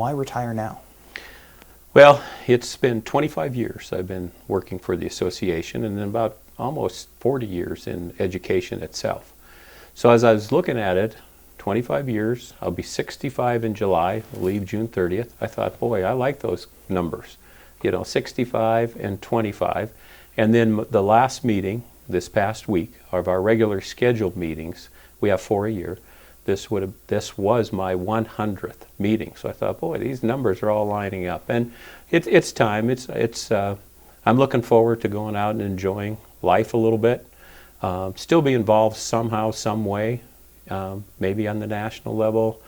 why retire now? Well, it's been 25 years I've been working for the association, and then about almost 40 years in education itself. So as I was looking at it, 25 years, I'll be 65 in July, I'll leave June 30th. I thought, boy, I like those numbers, 65 and 25. And then the last meeting this past week of our regular scheduled meetings, we have 4 a year. This was my 100th meeting. So I thought, boy, these numbers are all lining up, and it's time. I'm looking forward to going out and enjoying life a little bit. Still be involved somehow, some way, maybe on the national level.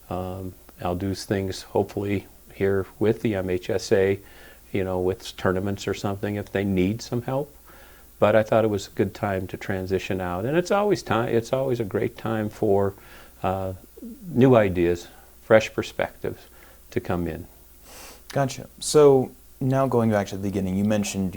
I'll do things hopefully here with the MHSA, with tournaments or something if they need some help. But I thought it was a good time to transition out, and it's always a great time for new ideas, fresh perspectives to come in. Gotcha. So now going back to the beginning, you mentioned,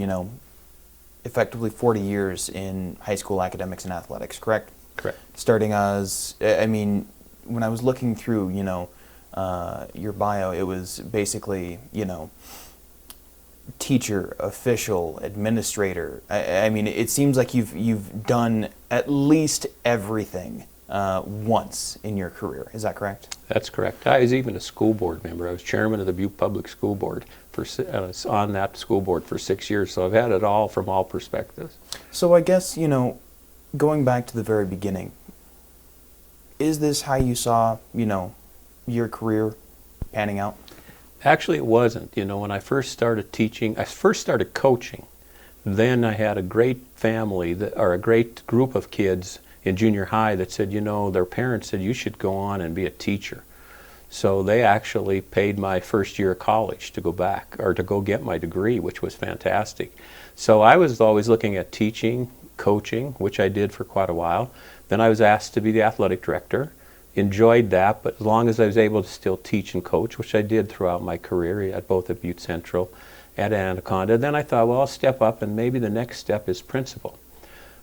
effectively 40 years in high school academics and athletics, correct? Correct. Starting as, when I was looking through, your bio, it was basically, teacher, official, administrator. It seems like you've done at least everything once in your career. Is that correct? That's correct. I was even a school board member. I was chairman of the Butte Public School Board on that school board for 6 years. So I've had it all from all perspectives. So I guess, going back to the very beginning, is this how you saw, your career panning out? Actually, it wasn't. When I first started teaching, I first started coaching. Then I had a great family, or a great group of kids in junior high that said, their parents said, you should go on and be a teacher. So they actually paid my first year of college to go back, or to go get my degree, which was fantastic. So I was always looking at teaching, coaching, which I did for quite a while. Then I was asked to be the athletic director. Enjoyed that, but as long as I was able to still teach and coach, which I did throughout my career at both at Butte Central and at Anaconda, then I thought, well, I'll step up, and maybe the next step is principal.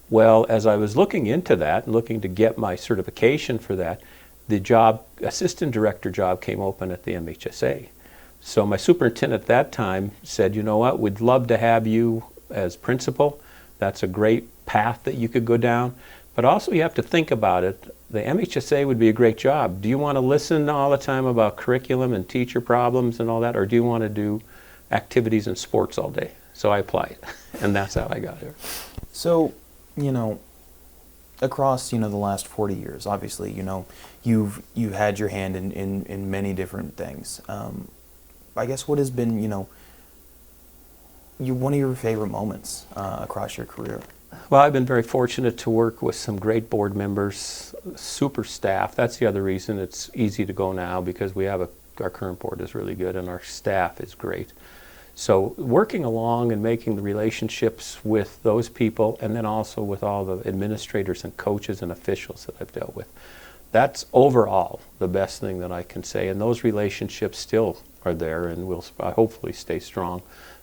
Well, as I was looking into that and looking to get my certification for that, the assistant director job came open at the MHSA. So my superintendent at that time said, you know what, we'd love to have you as principal. That's a great path that you could go down. But also you have to think about it. The MHSA would be a great job. Do you want to listen all the time about curriculum and teacher problems and all that, or do you want to do activities and sports all day? So I applied, and that's how I got here. So, across, the last 40 years, obviously, you've had your hand in many different things. I guess what has been, one of your favorite moments across your career? Well, I've been very fortunate to work with some great board members, super staff. That's the other reason it's easy to go now, because we have our current board is really good and our staff is great. So working along and making the relationships with those people, and then also with all the administrators and coaches and officials that I've dealt with, that's overall the best thing that I can say. And those relationships still are there and will hopefully stay strong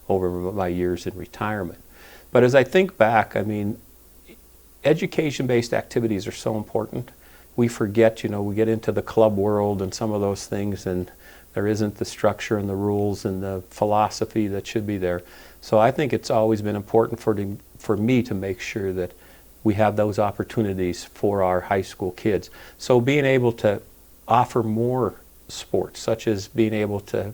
over my years in retirement. But as I think back, education-based activities are so important. We forget, we get into the club world and some of those things, and there isn't the structure and the rules and the philosophy that should be there. So I think it's always been important for me to make sure that we have those opportunities for our high school kids. So being able to offer more sports, such as being able to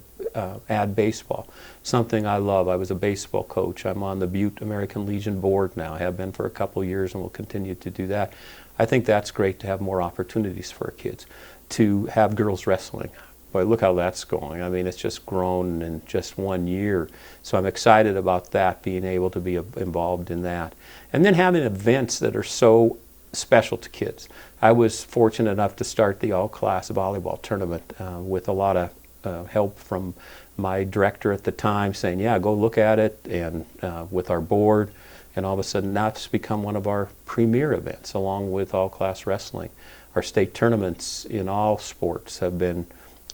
add baseball, something I love. I was a baseball coach. I'm on the Butte American Legion board now. I have been for a couple years and will continue to do that. I think that's great to have more opportunities for our kids. To have girls wrestling. Boy, look how that's going. It's just grown in just 1 year. So I'm excited about that, being able to be involved in that. And then having events that are so special to kids. I was fortunate enough to start the all-class volleyball tournament with a lot of help from my director at the time, saying, yeah, go look at it, and with our board, and all of a sudden now it's become one of our premier events, along with all-class wrestling. Our state tournaments in all sports have been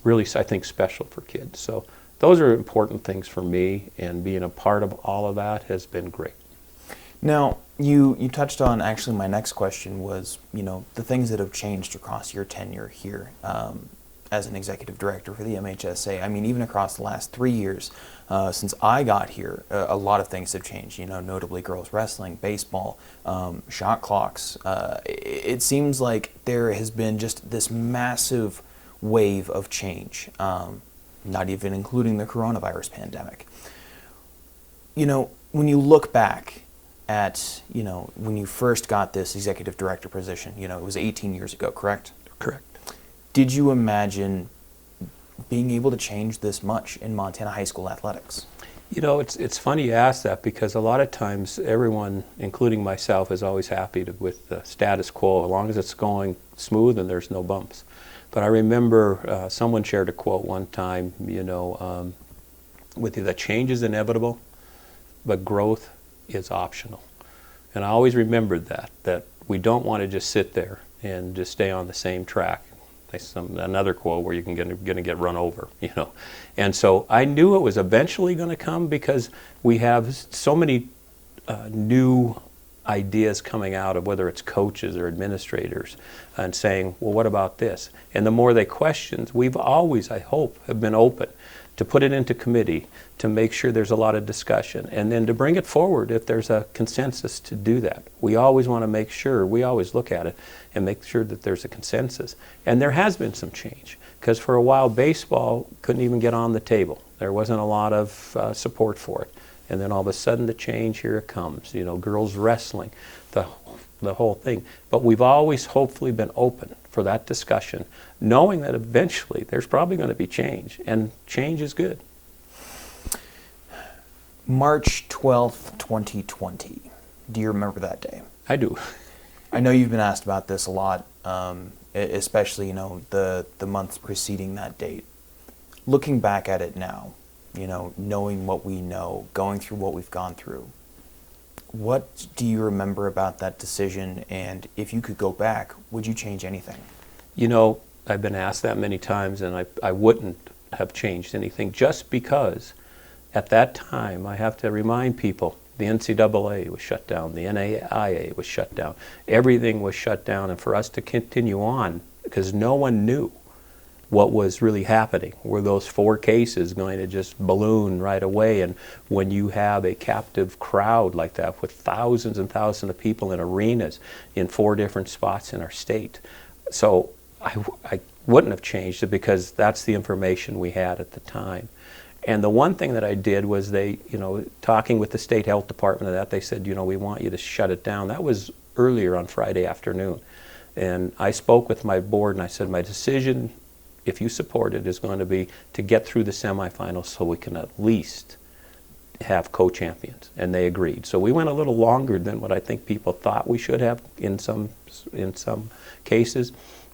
really, I think, special for kids. So those are important things for me, and being a part of all of that has been great. Now, you touched on, actually, my next question was, the things that have changed across your tenure here. as an executive director for the MHSA. I mean, even across the last 3 years since I got here, a lot of things have changed. You know, notably girls wrestling, baseball, shot clocks. It seems like there has been just this massive wave of change, not even including the coronavirus pandemic. You know, when you look back at, you know, when you first got this executive director position, you know, it was 18 years ago, correct? Correct. Did you imagine being able to change this much in Montana high school athletics? You know, it's funny you ask that, because a lot of times everyone, including myself, is always happy with the status quo, as long as it's going smooth and there's no bumps. But I remember someone shared a quote one time, you know, with you, that change is inevitable, but growth is optional. And I always remembered that we don't want to just sit there and just stay on the same track. Another quote where you're going to get run over, you know. And so I knew it was eventually going to come, because we have so many new ideas coming out of, whether it's coaches or administrators, and saying, well, what about this? And the more they question, we've always, I hope, have been open to put it into committee, to make sure there's a lot of discussion, and then to bring it forward if there's a consensus to do that. We always want to make sure, we always look at it and make sure that there's a consensus. And there has been some change, because for a while baseball couldn't even get on the table. There wasn't a lot of support for it. And then all of a sudden the change, here it comes. You know, girls wrestling, the whole thing. But we've always hopefully been open for that discussion, knowing that eventually there's probably going to be change, and change is good. March 12th, 2020. Do you remember that day? I do. I know you've been asked about this a lot, especially, you know, the months preceding that date. Looking back at it now, you know, knowing what we know, going through what we've gone through, what do you remember about that decision? And if you could go back, would you change anything? You know, I've been asked that many times, and I wouldn't have changed anything, just because at that time, I have to remind people, the NCAA was shut down, the NAIA was shut down, everything was shut down, and for us to continue on, because no one knew what was really happening. Were those 4 cases going to just balloon right away? And when you have a captive crowd like that, with thousands and thousands of people in arenas in 4 different spots in our state. So I wouldn't have changed it, because that's the information we had at the time. And the one thing that I did was, they, you know, talking with the state health department of that, they said, you know, we want you to shut it down. That was earlier on Friday afternoon. And I spoke with my board and I said, my decision, if you support it, is going to be to get through the semifinals so we can at least have co-champions. And they agreed. So we went a little longer than what I think people thought we should have in some cases.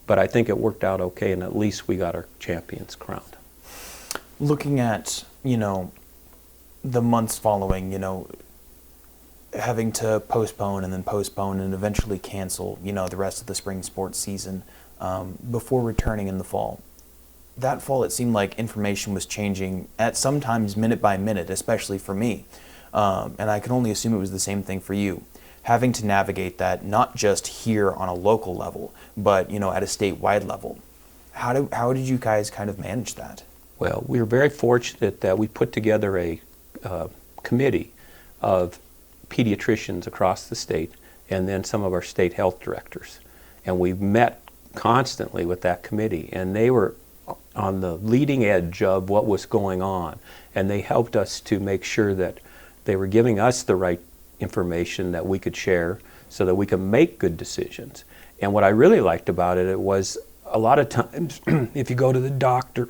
But I think it worked out okay, and at least we got our champions crowned. Looking at, you know, the months following, you know, having to postpone and then postpone and eventually cancel, you know, the rest of the spring sports season before returning in the fall. That fall, it seemed like information was changing at sometimes minute by minute, especially for me. And I can only assume it was the same thing for you. Having to navigate that, not just here on a local level, but, you know, at a statewide level. How did you guys kind of manage that? Well, we were very fortunate that we put together a committee of pediatricians across the state, and then some of our state health directors. And we met constantly with that committee, and they were on the leading edge of what was going on. And they helped us to make sure that they were giving us the right information that we could share so that we could make good decisions. And what I really liked about it was, a lot of times, if you go to the doctor,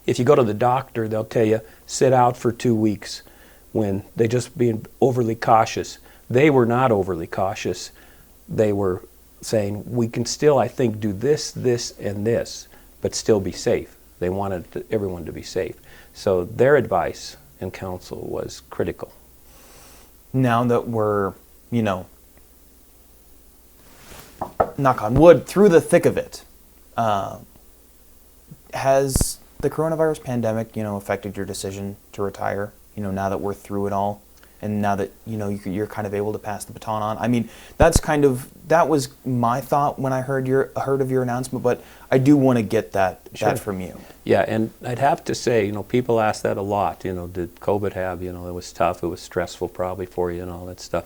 if you go to the doctor, they'll tell you, sit out for 2 weeks, when they just being overly cautious. They were not overly cautious. They were saying, we can still, I think, do this, this, and this, but still be safe. They wanted everyone to be safe. So their advice and counsel was critical. Now that we're, you know, knock on wood, through the thick of it, has the coronavirus pandemic, you know, affected your decision to retire, you know, now that we're through it all? and now that you're kind of able to pass the baton on. I mean, that was my thought when I heard of your announcement, but I do want to get that from you. Yeah, and I'd have to say, people ask that a lot. Did COVID have? It was tough, it was stressful probably for you and all that stuff.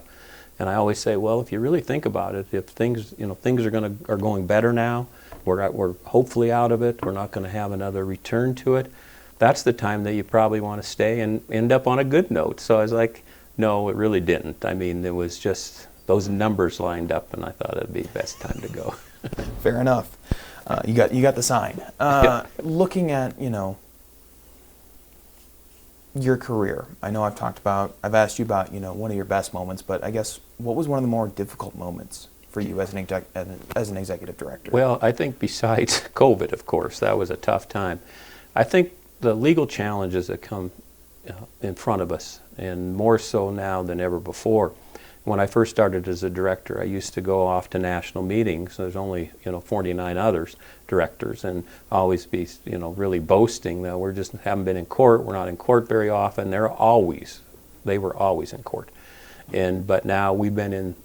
And I always say, well, if you really think about it, if things are going better now, we're hopefully out of it, we're not going to have another return to it, that's the time that you probably want to stay and end up on a good note. So I was like, no, it really didn't. I mean, it was just those numbers lined up, and I thought it'd be the best time to go. Fair enough. You got the sign. Looking at your career, I know I've asked you about one of your best moments, but I guess what was one of the more difficult moments for you as an executive director? Well, I think besides COVID, of course, that was a tough time. I think the legal challenges that come in front of us, and more so now than ever before. When I first started as a director, I used to go off to national meetings. There's only 49 others directors, and always be really boasting that we just haven't been in court. We're not in court very often. They were always in court, but now we've been in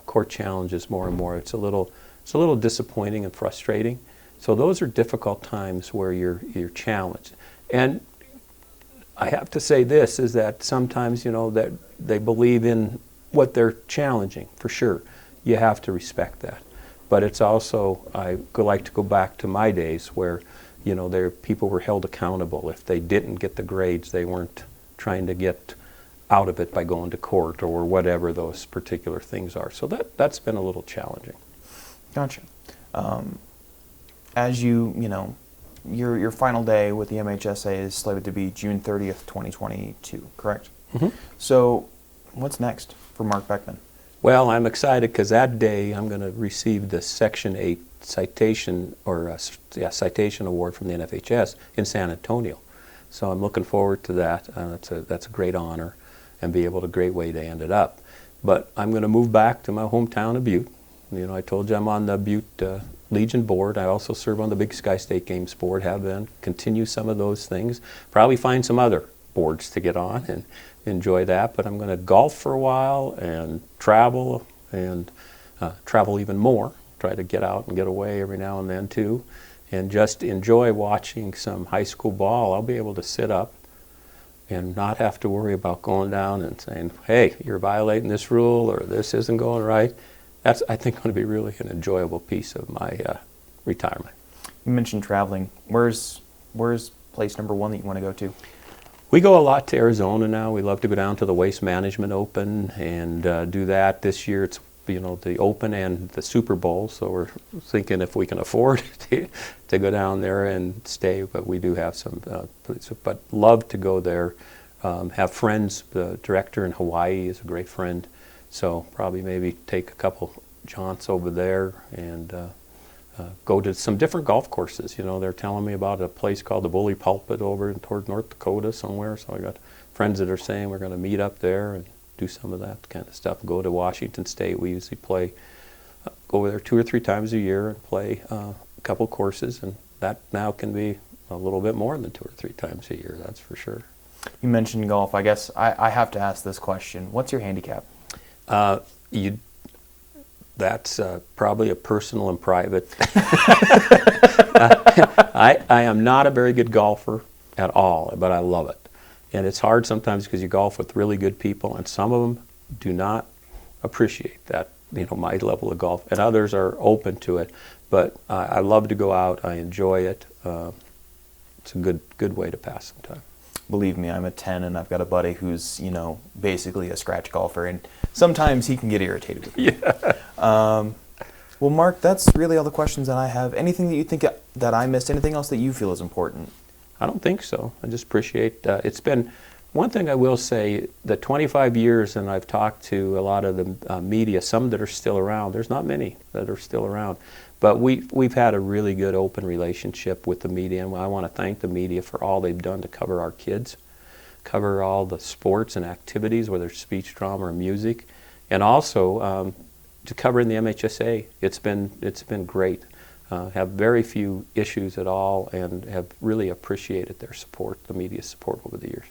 court challenges more and more. It's a little disappointing and frustrating. So those are difficult times where you're challenged. And I have to say this, is that sometimes, that they believe in what they're challenging, for sure. You have to respect that. But it's also, I like to go back to my days where, people were held accountable. If they didn't get the grades, they weren't trying to get out of it by going to court or whatever those particular things are. So that's been a little challenging. Gotcha. As your final day with the MHSA is slated to be June 30th, 2022, correct? Mm-hmm. So what's next for Mark Beckman? Well, I'm excited because that day I'm going to receive the Section 8 citation citation award from the NFHS in San Antonio. So I'm looking forward to that. That's a great honor, and be able to great way to end it up. But I'm going to move back to my hometown of Butte. I told you I'm on the Butte Legion board. I also serve on the Big Sky State Games board, have been, continue some of those things. Probably find some other boards to get on and enjoy that, but I'm going to golf for a while and travel even more. Try to get out and get away every now and then too, and just enjoy watching some high school ball. I'll be able to sit up and not have to worry about going down and saying, hey, you're violating this rule or this isn't going right. That's, I think, going to be really an enjoyable piece of my retirement. You mentioned traveling. Where's place number one that you want to go to? We go a lot to Arizona now. We love to go down to the Waste Management Open and do that. This year it's the Open and the Super Bowl, so we're thinking if we can afford to go down there and stay. But we do have some, but love to go there. Have friends. The director in Hawaii is a great friend. So probably maybe take a couple jaunts over there and go to some different golf courses. They're telling me about a place called the Bully Pulpit over toward North Dakota somewhere. So I got friends that are saying we're going to meet up there and do some of that kind of stuff. Go to Washington State. We usually go over there 2 or 3 times a year and play a couple courses, and that now can be a little bit more than 2 or 3 times a year. That's for sure. You mentioned golf. I guess I have to ask this question. What's your handicap? That's probably a personal and private. I am not a very good golfer at all, but I love it. And it's hard sometimes because you golf with really good people, and some of them do not appreciate that, my level of golf, and others are open to it. But I love to go out. I enjoy it. It's a good way to pass some time. Believe me, I'm a 10, and I've got a buddy who's, basically a scratch golfer, and sometimes he can get irritated with me. Yeah. Well, Mark, that's really all the questions that I have. Anything that you think that I missed? Anything else that you feel is important? I don't think so. I just appreciate it's been one thing I will say, the 25 years, and I've talked to a lot of the media, some that are still around. There's not many that are still around. But we've had a really good open relationship with the media, and I want to thank the media for all they've done to cover our kids, cover all the sports and activities, whether it's speech, drama, or music, and also to cover in the MHSA. It's been great. Have very few issues at all, and have really appreciated their support, the media's support over the years.